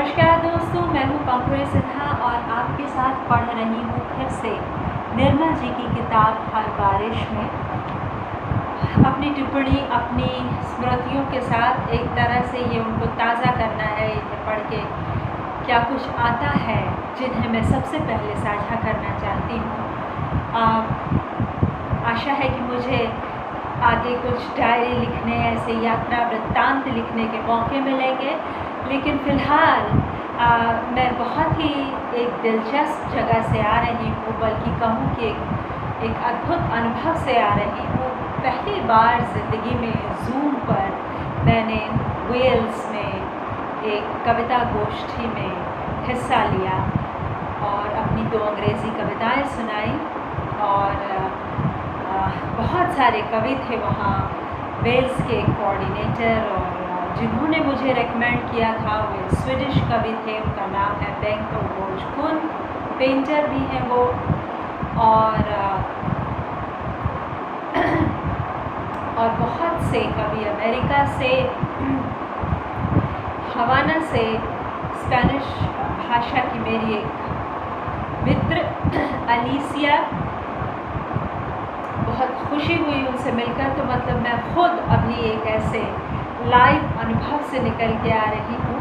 नमस्कार दोस्तों, मैं हूँ पंखुड़ी सिन्हा और आपके साथ पढ़ रही हूँ फिर से निर्मल जी की किताब हर बारिश में। अपनी टिप्पणी, अपनी स्मृतियों के साथ एक तरह से ये उनको ताज़ा करना है। इन्हें पढ़ के क्या कुछ आता है जिन्हें मैं सबसे पहले साझा करना चाहती हूँ। आशा है कि मुझे आगे कुछ डायरी लिखने, ऐसे यात्रा वृत्तांत लिखने के मौके मिलेंगे, लेकिन फ़िलहाल मैं बहुत ही एक दिलचस्प जगह से आ रही हूँ, बल्कि कहूँ कि एक अद्भुत अनुभव से आ रही हूँ। पहली बार ज़िंदगी में ज़ूम पर मैंने वेल्स में एक कविता गोष्ठी में हिस्सा लिया और अपनी 2 अंग्रेज़ी कविताएं सुनाई और बहुत सारे कवि थे वहाँ, वेल्स के कोऑर्डिनेटर, और जिन्होंने मुझे रेकमेंड किया था वो स्वीडिश कवि थे। उनका नाम है बेंको बोजकुन, पेंटर भी हैं वो, और बहुत से कवि अमेरिका से, हवाना से। स्पेनिश भाषा की मेरी एक मित्र अलीसिया, बहुत खुशी हुई उनसे मिलकर। तो मतलब मैं खुद अभी एक ऐसे लाइव अनुभव से निकल के आ रही हूँ।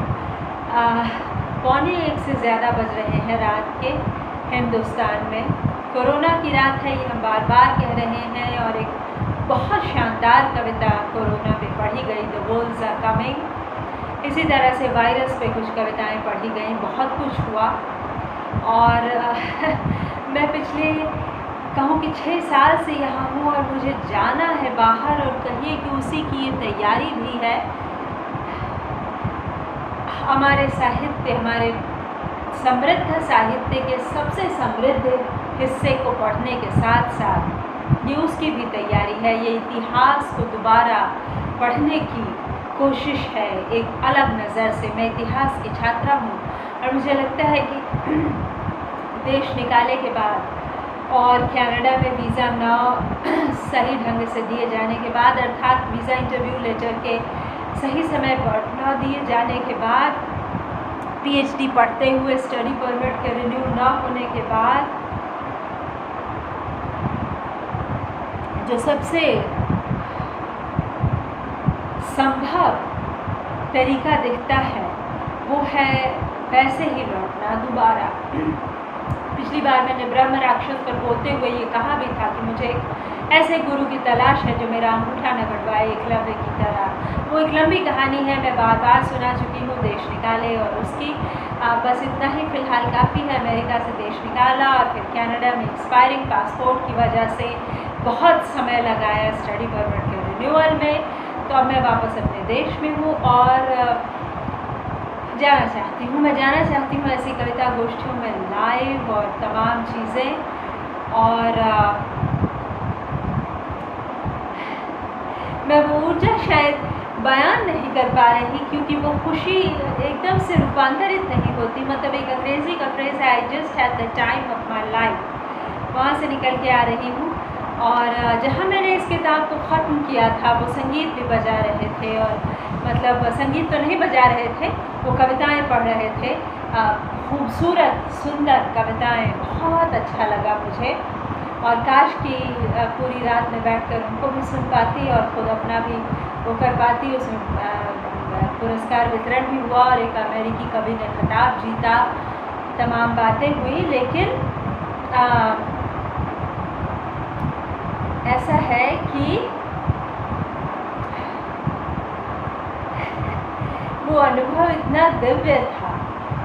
12:45 से ज़्यादा बज रहे हैं रात के हिंदुस्तान में। कोरोना की रात है, ये हम बार बार कह रहे हैं, और एक बहुत शानदार कविता कोरोना पे पढ़ी गई, द वोल्स आर कमिंग। इसी तरह से वायरस पे कुछ कविताएं पढ़ी गई, बहुत कुछ हुआ। और मैं पिछले कहूँ कि 6 साल से यहाँ हूँ और मुझे जाना है बाहर, और कहिए कि उसी की ये तैयारी भी है। हमारे साहित्य, हमारे समृद्ध साहित्य के सबसे समृद्ध हिस्से को पढ़ने के साथ साथ ये उसकी भी तैयारी है। ये इतिहास को दोबारा पढ़ने की कोशिश है एक अलग नज़र से। मैं इतिहास की छात्रा हूँ और मुझे लगता है कि देश निकाले के बाद और कनाडा में वीज़ा न सही ढंग से दिए जाने के बाद, अर्थात वीज़ा इंटरव्यू लेटर के सही समय पर न दिए जाने के बाद, पीएचडी पढ़ते हुए स्टडी परमिट के रिन्यू न होने के बाद, जो सबसे संभव तरीका दिखता है वो है वैसे ही लौटना दोबारा। पिछली बार मैंने ब्रह्म राक्षस पर बोलते हुए ये कहा भी था कि मुझे ऐसे गुरु की तलाश है जो मेरा अंगूठा न कटवाए, एकलव्य की तरह। वो एक लंबी कहानी है, मैं बार बार सुना चुकी हूँ, देश निकाले और उसकी। बस इतना ही फ़िलहाल काफ़ी है। अमेरिका से देश निकाला और फिर कनाडा में एक्सपायरिंग पासपोर्ट की वजह से बहुत समय लगाया स्टडी परमिट के रिन्यूअल में। तो अब मैं वापस अपने देश में हूँ और जाना चाहती हूँ। मैं जाना चाहती हूँ ऐसी कविता गोष्ठियों में लाइव और तमाम चीज़ें। और मैं वो ऊर्जा शायद बयान नहीं कर पा रही, क्योंकि वो खुशी एकदम से रूपांतरित नहीं होती। मतलब एक अंग्रेज़ी का फ्रेज़ है, I just had the time of my life, वहाँ से निकल के आ रही हूँ। और जहाँ मैंने इस किताब को ख़त्म किया था वो संगीत भी बजा रहे थे, और मतलब संगीत तो नहीं बजा रहे थे, वो कविताएं पढ़ रहे थे। खूबसूरत सुंदर कविताएं, बहुत अच्छा लगा मुझे। और काश कि पूरी रात में बैठकर उनको भी सुन पाती और ख़ुद अपना भी वो कर पाती। उसमें पुरस्कार वितरण भी हुआ और एक अमेरिकी कवि ने खिताब जीता, तमाम बातें हुई। लेकिन ऐसा है कि वो अनुभव इतना दिव्य था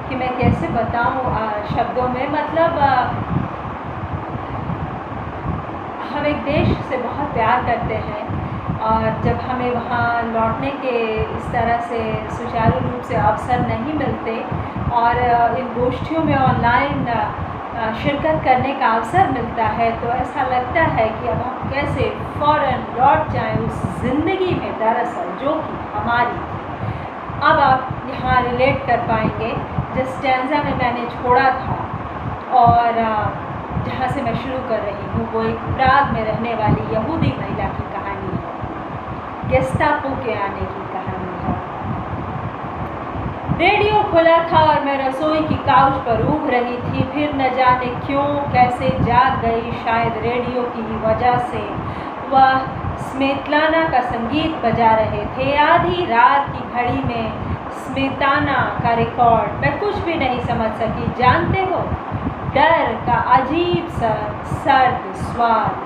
कि मैं कैसे बताऊं शब्दों में। मतलब हम एक देश से बहुत प्यार करते हैं, और जब हमें वहाँ लौटने के इस तरह से सुचारू रूप से अवसर नहीं मिलते और इन गोष्ठियों में ऑनलाइन शिरकत करने का अवसर मिलता है, तो ऐसा लगता है कि अब हम कैसे फ़ौरन लौट जाएं उस ज़िंदगी में, दरअसल जो कि हमारी थी। अब आप यहाँ रिलेट कर पाएंगे जिस स्टैंज़ा में मैंने छोड़ा था और जहाँ से मैं शुरू कर रही हूँ। वो एक प्राग में रहने वाली यहूदी महिला की कहानी है, गेस्टापो के आने की कहानी है। रेडियो खुला था और मैं रसोई की काउच पर ऊब रही थी। फिर न जाने क्यों कैसे जाग गई, शायद रेडियो की ही वजह से। वह स्मेतलाना का संगीत बजा रहे थे। आधी रात की घड़ी में स्मेताना का रिकॉर्ड। मैं कुछ भी नहीं समझ सकी। जानते हो, डर का अजीब सा सर्द स्वाद।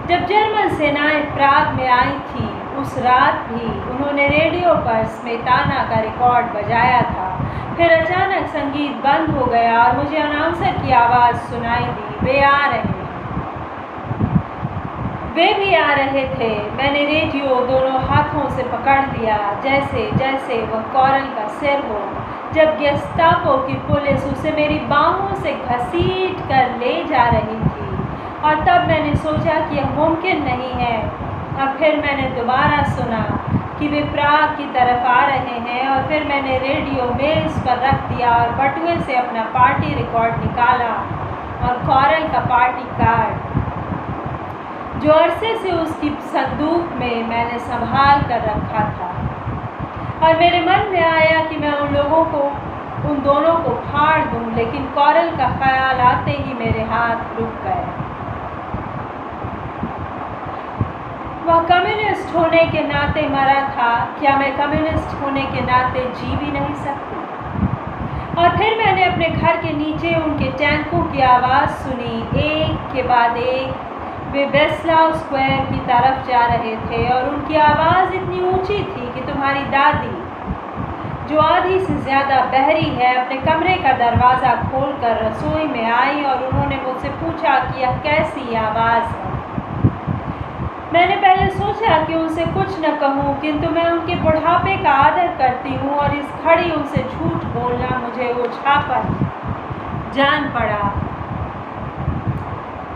जब जर्मन सेनाएं प्राग में आई थी, उस रात भी उन्होंने रेडियो पर स्मेताना का रिकॉर्ड बजाया था। फिर अचानक संगीत बंद हो गया और मुझे अनाउंसर की आवाज़ सुनाई दी, वे आ रहे हैं। वे भी आ रहे थे। मैंने रेडियो दोनों हाथों से पकड़ लिया, जैसे जैसे वह कॉरल का सिर हो। जब गेस्टापो की पुलिस उसे मेरी बाहों से घसीट कर ले जा रही थी, और तब मैंने सोचा कि यह मुमकिन नहीं है। और फिर मैंने दोबारा सुना कि वे प्राग की तरफ आ रहे हैं, और फिर मैंने रेडियो मेज़ पर रख दिया और बटुए से अपना पार्टी रिकॉर्ड निकाला और कॉरल का पार्टी कार्ड, जो अरसे से उसकी संदूक में मैंने संभाल कर रखा था। और मेरे मन में आया कि मैं उन दोनों को फाड़ दूं, लेकिन कॉरल का ख्याल आते ही मेरे हाथ रुक गए। वह कम्युनिस्ट होने के नाते मरा था, क्या मैं कम्युनिस्ट होने के नाते जी भी नहीं सकती? और फिर मैंने अपने घर के नीचे उनके टैंकों की आवाज़ सुनी, एक के बाद एक। वे बेस्लाव स्क्वायर की तरफ जा रहे थे और उनकी आवाज़ इतनी ऊंची थी कि तुम्हारी दादी, जो आधी से ज़्यादा बहरी है, अपने कमरे का दरवाज़ा खोलकर रसोई में आई और उन्होंने मुझसे पूछा कि यह कैसी आवाज़ है। मैंने पहले सोचा कि उनसे कुछ न कहूँ, किंतु मैं उनके बुढ़ापे का आदर करती हूँ और इस घड़ी उनसे झूठ बोलना मुझे उछापर जान पड़ा।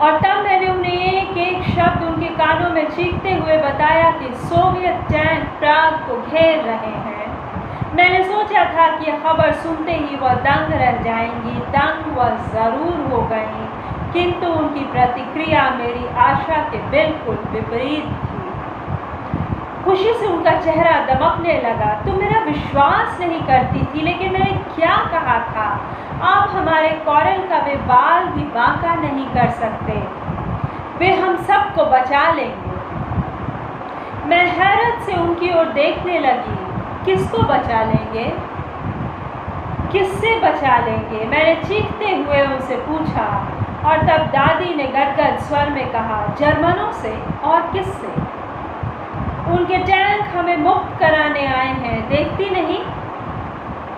और तब मैंने उन्हें एक एक शब्द उनके कानों में चीखते हुए बताया कि सोवियत टैंक प्राग को घेर रहे हैं। मैंने सोचा था कि यह खबर सुनते ही वह दंग रह जाएंगी। दंग वह ज़रूर हो गई, किंतु उनकी प्रतिक्रिया मेरी आशा के बिल्कुल विपरीत थी। खुशी से उनका चेहरा दमकने लगा। तुम मेरा विश्वास नहीं करती थी, लेकिन मैंने क्या कहा था? आप हमारे कॉरल का वे बाल भी बांका नहीं कर सकते। वे हम सबको बचा लेंगे। मैं हैरत से उनकी ओर देखने लगी। किसको बचा लेंगे? किससे बचा लेंगे? मैंने चीखते हुए उनसे पूछा। और तब दादी ने गदगद स्वर में कहा, जर्मनों से और किससे? उनके टैंक हमें मुक्त कराने आए हैं, देखती नहीं?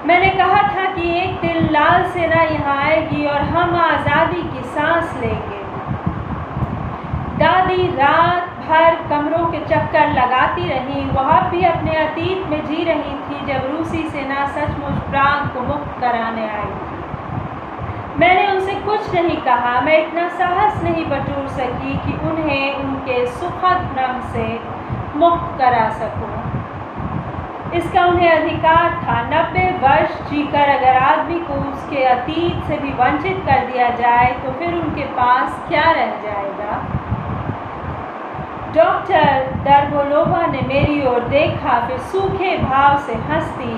मैंने कहा था कि एक दिन लाल सेना यहाँ आएगी और हम आज़ादी की सांस लेंगे। दादी रात भर कमरों के चक्कर लगाती रही। वह भी अपने अतीत में जी रही थी, जब रूसी सेना सचमुच प्राग को मुक्त कराने आई थी। मैंने उनसे कुछ नहीं कहा। मैं इतना साहस नहीं बटोर सकी कि उन्हें उनके सुखद भ्रम से मुक्त करा सकूं। इसका उन्हें अधिकार था। 90 वर्ष जीकर अगर आदमी को उसके अतीत से भी वंचित कर दिया जाए, तो फिर उनके पास क्या रह जाएगा? डॉक्टर दर्बोलोवा ने मेरी ओर देखा, फिर सूखे भाव से हंसती।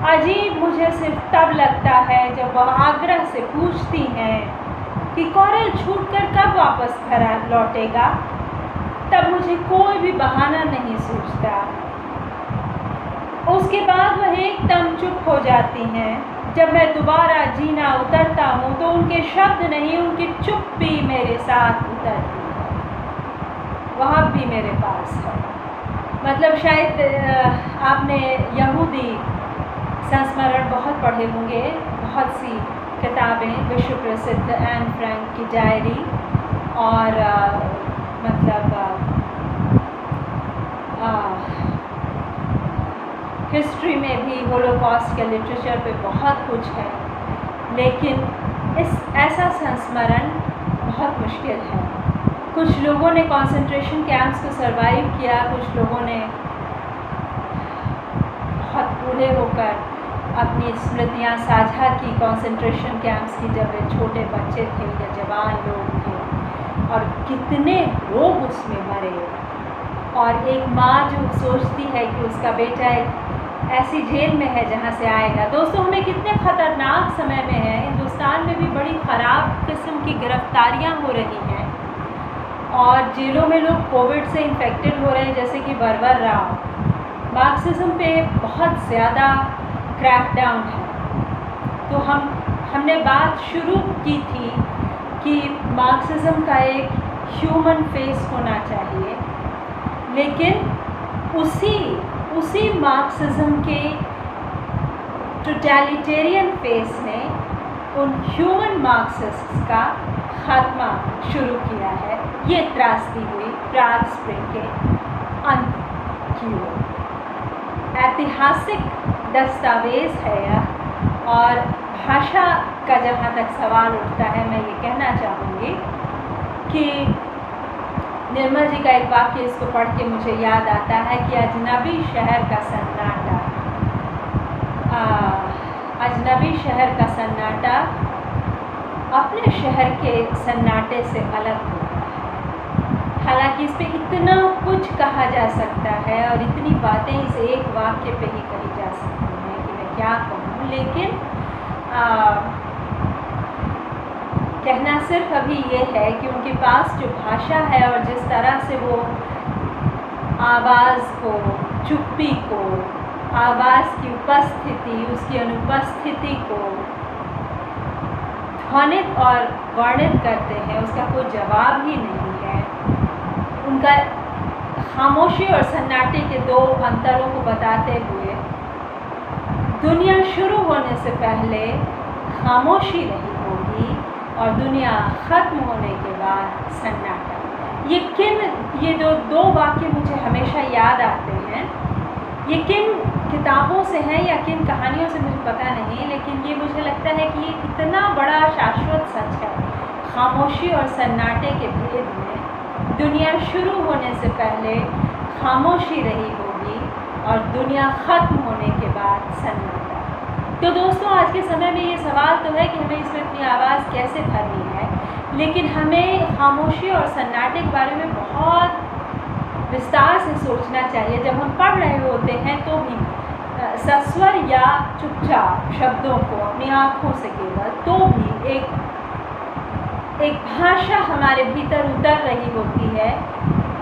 अजीब मुझे सिर्फ तब लगता है जब वह आग्रह से पूछती हैं कि कॉरल छूटकर कब वापस घर लौटेगा। तब मुझे कोई भी बहाना नहीं सूझता। उसके बाद वह एकदम चुप हो जाती हैं। जब मैं दोबारा जीना उतरता हूँ तो उनके शब्द नहीं, उनकी चुप्पी मेरे साथ उतरती है। वह भी मेरे पास है। मतलब शायद आपने यहूदी संस्मरण बहुत पढ़े होंगे, बहुत सी किताबें, विश्व प्रसिद्ध एन फ्रैंक की डायरी, और हिस्ट्री में भी होलोकॉस्ट के लिटरेचर पे बहुत कुछ है, लेकिन ऐसा संस्मरण बहुत मुश्किल है। कुछ लोगों ने कंसंट्रेशन कैंप्स को सरवाइव किया, कुछ लोगों ने बहुत बूढ़े होकर अपनी स्मृतियाँ साझा की कंसंट्रेशन कैंप्स की, जब वे छोटे बच्चे थे या जवान लोग थे, और कितने लोग उसमें मरे। और एक माँ जो सोचती है कि उसका बेटा एक ऐसी जेल में है जहाँ से आएगा। दोस्तों, हमें कितने ख़तरनाक समय में है। हिंदुस्तान में भी बड़ी ख़राब किस्म की गिरफ्तारियाँ हो रही हैं और जेलों में लोग कोविड से इन्फेक्टेड हो रहे हैं, जैसे कि बरवर राव। मार्क्सिज्म पे बहुत ज़्यादा क्रैकडाउन है। तो हमने बात शुरू की थी कि मार्क्सिज्म का एक ह्यूमन फेस होना चाहिए, लेकिन उसी मार्क्सिज्म के टोटलिटेरियन फेस ने उन ह्यूमन मार्क्सिस्ट्स का खात्मा शुरू किया है। ये त्रासदी हुई प्राग स्प्रिंग के अंत की ओर। ऐतिहासिक दस्तावेज है यह, और भाषा का जहाँ तक सवाल उठता है, मैं ये कहना चाहूँगी कि निर्मल जी का एक वाक्य इसको पढ़ के मुझे याद आता है कि अजनबी शहर का सन्नाटा, अजनबी शहर का सन्नाटा अपने शहर के सन्नाटे से अलग होता है। हालांकि इस पे इतना कुछ कहा जा सकता है और इतनी बातें इस एक वाक्य पे ही कही जा सकती हैं कि मैं क्या कहूँ, लेकिन कहना सिर्फ अभी ये है कि उनके पास जो भाषा है और जिस तरह से वो आवाज़ को, चुप्पी को, आवाज़ की उपस्थिति, उसकी अनुपस्थिति को ध्वनित और वर्णित करते हैं, उसका कोई जवाब ही नहीं है। उनका खामोशी और सन्नाटे के दो अंतरों को बताते हुए, दुनिया शुरू होने से पहले खामोशी रही होगी और दुनिया ख़त्म होने के बाद सन्नाटा। ये जो दो वाक्य मुझे हमेशा याद आते हैं। ये किन किताबों से हैं या किन कहानियों से मुझे पता नहीं, लेकिन ये मुझे लगता है कि ये इतना बड़ा शाश्वत सच है। खामोशी और सन्नाटे के भेद में दुनिया शुरू होने से पहले खामोशी रही होगी और दुनिया ख़त्म होने के बाद सन्नाटा। तो दोस्तों, आज के समय में ये सवाल तो है कि हमें इसमें अपनी आवाज़ कैसे भरनी है, लेकिन हमें खामोशी और सन्नाटे के बारे में बहुत विस्तार से सोचना चाहिए। जब हम पढ़ रहे होते हैं तो भी सस्वर या चुपचाप शब्दों को अपनी आँखों से केवल, तो भी एक भाषा हमारे भीतर उतर रही होती है,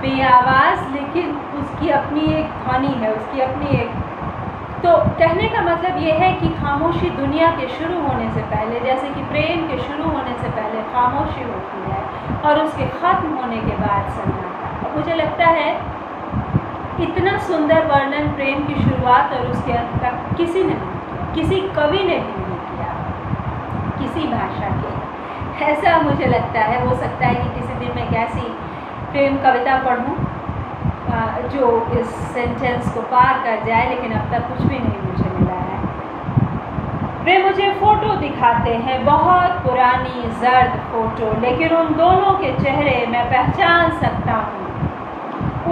बेआवाज़, लेकिन उसकी अपनी एक ध्वनि है, उसकी अपनी एक। तो कहने का मतलब ये है कि खामोशी दुनिया के शुरू होने से पहले, जैसे कि प्रेम के शुरू होने से पहले खामोशी होती है और उसके ख़त्म होने के बाद सन्नाटा। मुझे लगता है इतना सुंदर वर्णन प्रेम की शुरुआत और उसके अंत का किसी ने नहीं किया, किसी कवि ने भी नहीं किया, किसी भाषा के। ऐसा मुझे लगता है। हो सकता है कि किसी दिन मैं एक ऐसी प्रेम कविता पढ़ूँ जो इस सेंटेंस को पार कर जाए, लेकिन अब तक कुछ भी नहीं मुझे मिला है। वे मुझे फ़ोटो दिखाते हैं, बहुत पुरानी जर्द फ़ोटो, लेकिन उन दोनों के चेहरे मैं पहचान सकता हूँ।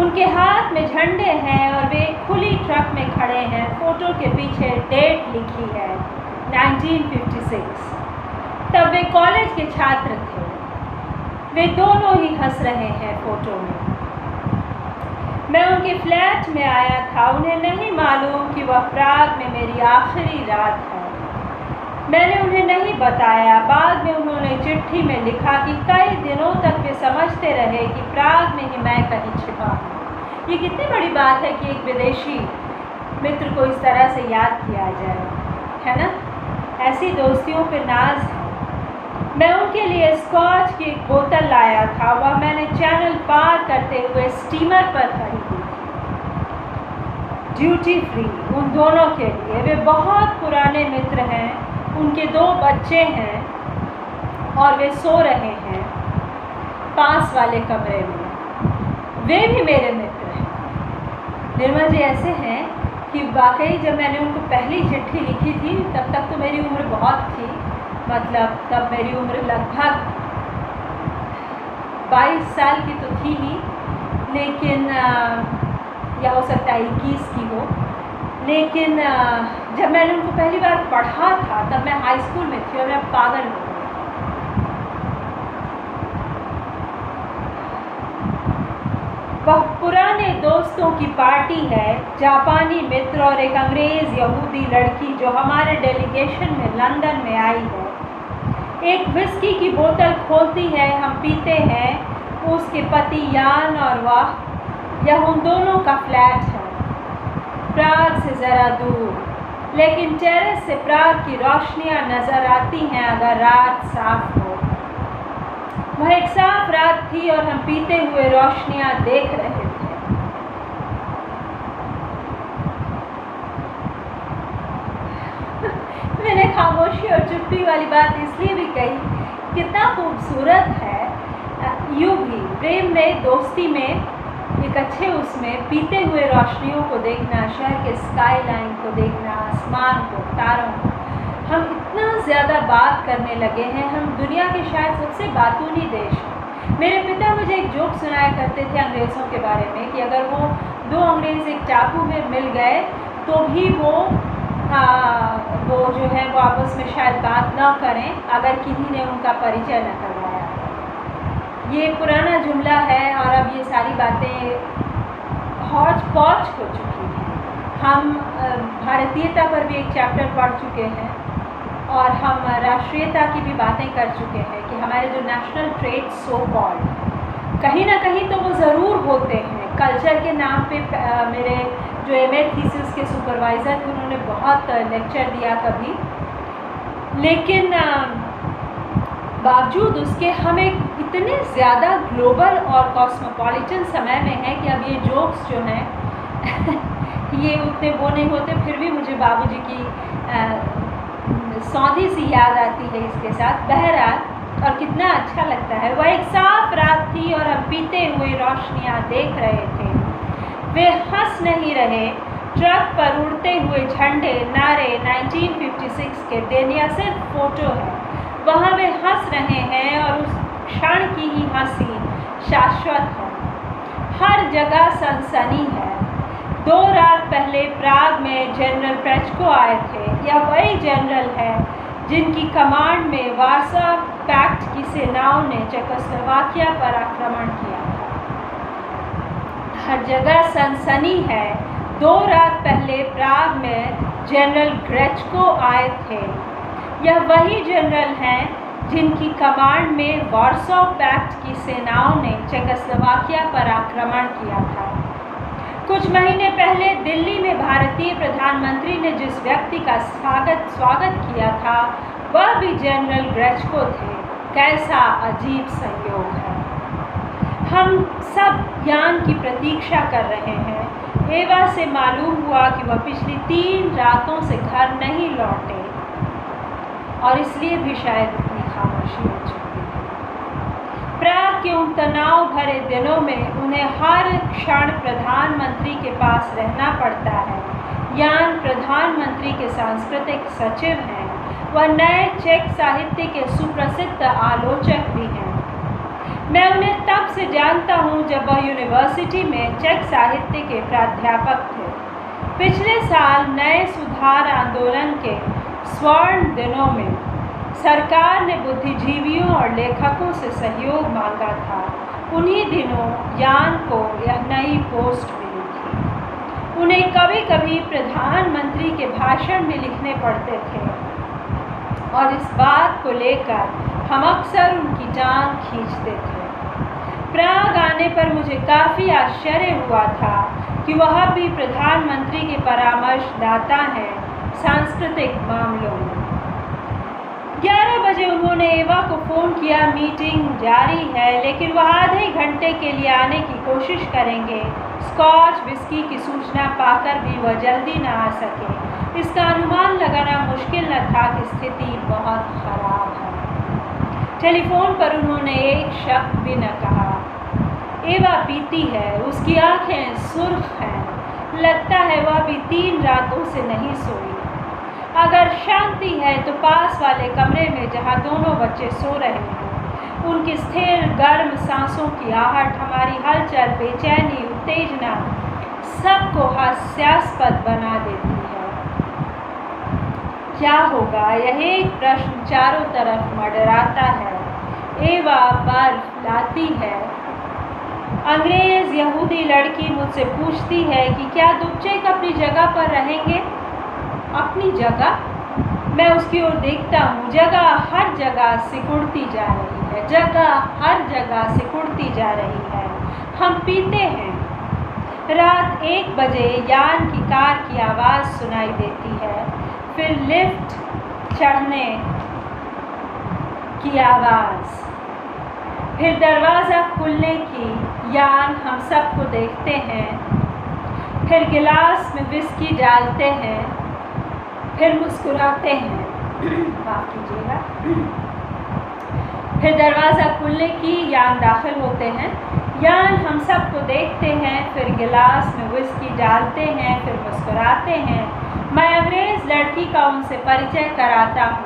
उनके हाथ में झंडे हैं और वे खुली ट्रक में खड़े हैं। फ़ोटो के पीछे डेट लिखी है 1956। तब वे कॉलेज के छात्र थे। वे दोनों ही हंस रहे हैं फ़ोटो में। मैं उनके फ्लैट में आया था। उन्हें नहीं मालूम कि वह प्राग में मेरी आखिरी रात है। मैंने उन्हें नहीं बताया। बाद में उन्होंने चिट्ठी में लिखा कि कई दिनों तक वे समझते रहे कि प्राग में ही मैं कहीं छिपा हूँ। ये कितनी बड़ी बात है कि एक विदेशी मित्र को इस तरह से याद किया जाए, है ना। ऐसी दोस्तियों पे नाज है। मैं उनके लिए स्कॉच की एक बोतल लाया था। वह मैंने चैनल पार करते हुए स्टीमर पर खरीदी थी, ड्यूटी फ्री, उन दोनों के लिए। वे बहुत पुराने मित्र हैं। उनके 2 बच्चे हैं और वे सो रहे हैं पास वाले कमरे में। वे भी मेरे मित्र हैं। निर्मल जी ऐसे हैं कि वाकई जब मैंने उनको पहली चिट्ठी लिखी थी तब तक तो मेरी उम्र बहुत थी, मतलब तब मेरी उम्र लगभग 22 साल की तो थी ही, लेकिन या हो सकता है 21 की हो। लेकिन जब मैंने उनको पहली बार पढ़ा था तब मैं हाई स्कूल में थी और मैं पागल हो गई। वह पुराने दोस्तों की पार्टी है, जापानी मित्र और एक अंग्रेज यहूदी लड़की जो हमारे डेलीगेशन में लंदन में आई है। एक विस्की की बोतल खोलती है, हम पीते हैं। उसके पति यान और यह उन दोनों का फ्लैट है, प्राग से ज़रा दूर, लेकिन टेरेस से प्राग की रोशनियां नज़र आती हैं अगर रात साफ हो। वह एक साफ रात थी और हम पीते हुए रोशनियां देख रहे थे। मैंने खामोशी और चुप्पी वाली बात इसलिए भी कही, कितना खूबसूरत है यूं भी प्रेम में, दोस्ती में, एक अच्छे उसमें पीते हुए रोशनियों को देखना, शहर के स्काई लाइन को देखना, आसमान को, तारों को। हम इतना ज़्यादा बात करने लगे हैं, हम दुनिया के शायद सबसे बातूनी देश हैं। मेरे पिता मुझे एक जोक सुनाया करते थे अंग्रेज़ों के बारे में कि अगर वो दो अंग्रेज़ एक टापू में मिल गए तो भी वो जो है वो आपस में शायद बात ना करें अगर किसी ने उनका परिचय न करवाया। ये पुराना जुमला है और अब ये सारी बातें हौच पौच हो चुकी हैं। हम भारतीयता पर भी एक चैप्टर पढ़ चुके हैं और हम राष्ट्रीयता की भी बातें कर चुके हैं कि हमारे जो नेशनल ट्रेड्स सो कॉल्ड कहीं ना कहीं तो वो ज़रूर होते हैं। कल्चर के नाम पे मेरे जो एमए थीसिस के सुपरवाइज़र थे उन्होंने बहुत लेक्चर दिया कभी, लेकिन बावजूद उसके हम एक इतने ज़्यादा ग्लोबल और कॉस्मोपॉलिटन समय में हैं कि अब ये जोक्स जो हैं ये उतने वो नहीं होते। फिर भी मुझे बाबूजी की सौंधी सी याद आती है इसके साथ। बहरहाल, और कितना अच्छा लगता है। वह एक साफ रात थी और हम पीते हुए रोशनियाँ देख रहे थे। वे हंस नहीं रहे। ट्रक पर उड़ते हुए झंडे, नारे 1956 के दिन या सिर्फ फोटो है, वहाँ वे हंस रहे हैं और उस क्षण की ही हंसी शाश्वत है। हर जगह सनसनी है। 2 रात पहले प्राग में जनरल प्रेचको आए थे। यह वही जनरल है जिनकी कमांड में वार्सा पैक्ट की सेनाओं ने चेकोस्लोवाकिया पर आक्रमण किया था। हर जगह सनसनी है। 2 रात पहले प्राग में जनरल ग्रेचको आए थे। यह वही जनरल हैं जिनकी कमांड में वार्सा पैक्ट की सेनाओं ने चेकोस्लोवाकिया पर आक्रमण किया था। कुछ महीने पहले दिल्ली में भारतीय प्रधानमंत्री ने जिस व्यक्ति का स्वागत किया था वह भी जनरल ग्रेचको थे। कैसा अजीब संयोग है। हम सब यान की प्रतीक्षा कर रहे हैं। एवा से मालूम हुआ कि वह पिछली 3 रातों से घर नहीं लौटे और इसलिए भी शायद इतनी खामोशी हो चुकी है। प्राग के उन तनाव भरे दिनों में उन्हें हर क्षण प्रधानमंत्री के पास रहना पड़ता है। यान प्रधानमंत्री के सांस्कृतिक सचिव हैं। वह नए चेक साहित्य के सुप्रसिद्ध आलोचक भी हैं। मैं उन्हें तब से जानता हूँ जब वह यूनिवर्सिटी में चेक साहित्य के प्राध्यापक थे। पिछले साल नए सुधार आंदोलन के स्वर्ण दिनों में सरकार ने बुद्धिजीवियों और लेखकों से सहयोग मांगा था। उन्हीं दिनों यान को यह नई पोस्ट मिली थी। उन्हें कभी कभी प्रधानमंत्री के भाषण में लिखने पड़ते थे और इस बात को लेकर हम अक्सर उनकी टांग खींचते थे। प्राग आने पर मुझे काफ़ी आश्चर्य हुआ था कि वह भी प्रधानमंत्री के परामर्शदाता हैं सांस्कृतिक मामलों में। 11 बजे उन्होंने एवा को फ़ोन किया, मीटिंग जारी है, लेकिन वह आधे घंटे के लिए आने की कोशिश करेंगे। स्कॉच विस्की की सूचना पाकर भी वह जल्दी न आ सके। इसका अनुमान लगाना मुश्किल न था कि स्थिति बहुत ख़राब है। टेलीफोन पर उन्होंने एक शब्द भी न कहा। एवा पीती है, उसकी आंखें सुर्ख हैं। लगता है वह भी 3 रातों से नहीं सोई। अगर शांति है तो पास वाले कमरे में जहाँ दोनों बच्चे सो रहे हैं। उनकी स्थिर गर्म सांसों की आहट, हमारी हलचल, बेचैनी, उत्तेजना सबको हास्यास्पद बना देती है। क्या होगा, यह एक प्रश्न चारों तरफ मंडराता है। एवा बर्फ लाती है। अंग्रेज़ यहूदी लड़की मुझसे पूछती है कि क्या दुबचेक अपनी जगह पर रहेंगे? अपनी जगह? मैं उसकी ओर देखता हूँ। जगह हर जगह सिकुड़ती जा रही है, जगह हर जगह सिकुड़ती जा रही है। हम पीते हैं। रात 1 बजे यान की कार की आवाज़ सुनाई देती है, फिर लिफ्ट चढ़ने की आवाज़, फिर दरवाज़ा खुलने की। यान हम सबको देखते हैं, फिर गिलास में विस्की डालते हैं, फिर मुस्कुराते हैं। माफ़ कीजिएगा। फिर दरवाज़ा खुलने की, यान दाखिल होते हैं। यान हम सबको देखते हैं, फिर गिलास में विस्की डालते हैं, फिर मुस्कुराते हैं। मैं अंग्रेज़ लड़की का उनसे परिचय कराता हूँ।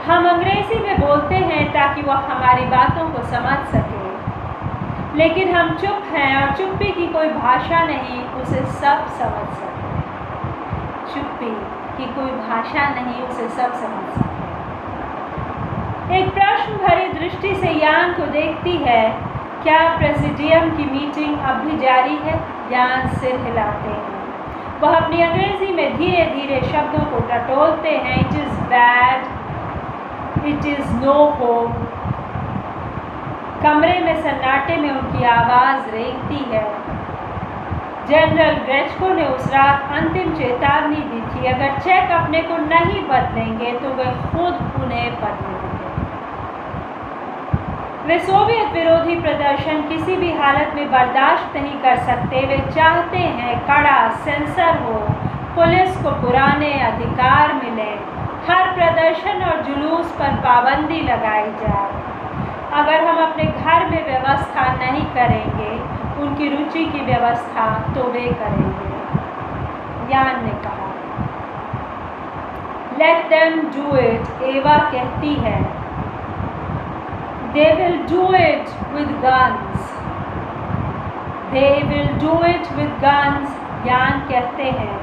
हम अंग्रेज़ी में बोलते हैं ताकि वह हमारी बातों को समझ सके, लेकिन हम चुप हैं और चुप्पी की कोई भाषा नहीं उसे सब समझ सके। चुप्पी की कोई भाषा नहीं उसे सब समझ सके। एक प्रश्न भरी दृष्टि से यान को देखती है। क्या प्रेसिडियम की मीटिंग अब भी जारी है? यान सिर हिलाते हैं। वह अपनी अंग्रेज़ी में धीरे धीरे शब्दों को टटोलते हैं। It is bad, it is no home. कमरे में सन्नाटे में उनकी आवाज़ रेंगती है। जनरल ग्रेचको ने उस रात अंतिम चेतावनी दी थी, अगर चेक अपने को नहीं बदलेंगे तो वे खुद उन्हें बदलेंगे। वे सोवियत विरोधी प्रदर्शन किसी भी हालत में बर्दाश्त नहीं कर सकते। वे चाहते हैं कड़ा सेंसर हो, पुलिस को पुराने अधिकार मिले, हर प्रदर्शन और जुलूस पर पाबंदी लगाई जाए। अगर हम अपने घर में व्यवस्था नहीं करेंगे, उनकी रुचि की व्यवस्था तो वे करेंगे। यान ने कहा, लेट देम डू इट। एवा कहती है, they will do it with guns, they will do it with guns। यान कहते हैं,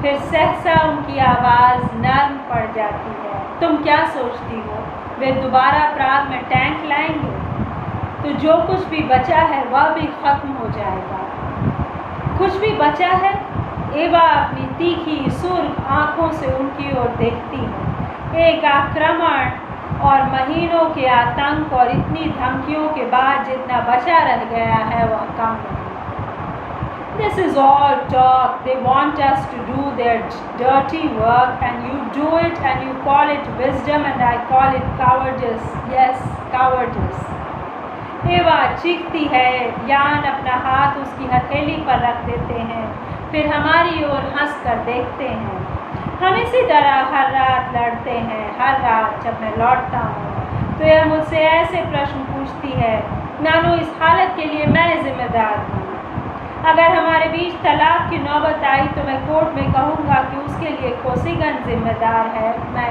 फिर सहसा उनकी आवाज़ नर्म पड़ जाती है। तुम क्या सोचती हो वे दोबारा प्राग में टैंक लाएंगे? तो जो कुछ भी बचा है वह भी ख़त्म हो जाएगा। कुछ भी बचा है? एवा अपनी तीखी सुर्ख आँखों से उनकी ओर देखती है। एक आक्रमण और महीनों के आतंक और इतनी धमकियों के बाद जितना बचा रह गया है वह कम नहीं। This is all talk. They want us to do their dirty work and you do it and you call it wisdom and I call it cowardice. Yes, cowardice. एवा चीखती है। यान अपना हाथ उसकी हथेली पर रख देते हैं, फिर हमारी ओर हंस कर देखते हैं। हम इसी तरह हर रात लड़ते हैं। हर रात जब मैं लौटता हूँ तो यह मुझसे ऐसे प्रश्न पूछती है, नानो इस हालत के लिए मैं जिम्मेदार हूँ। अगर हमारे बीच तलाक की नौबत आई तो मैं कोर्ट में कहूँगा कि उसके लिए कोसिगन जिम्मेदार है, मैं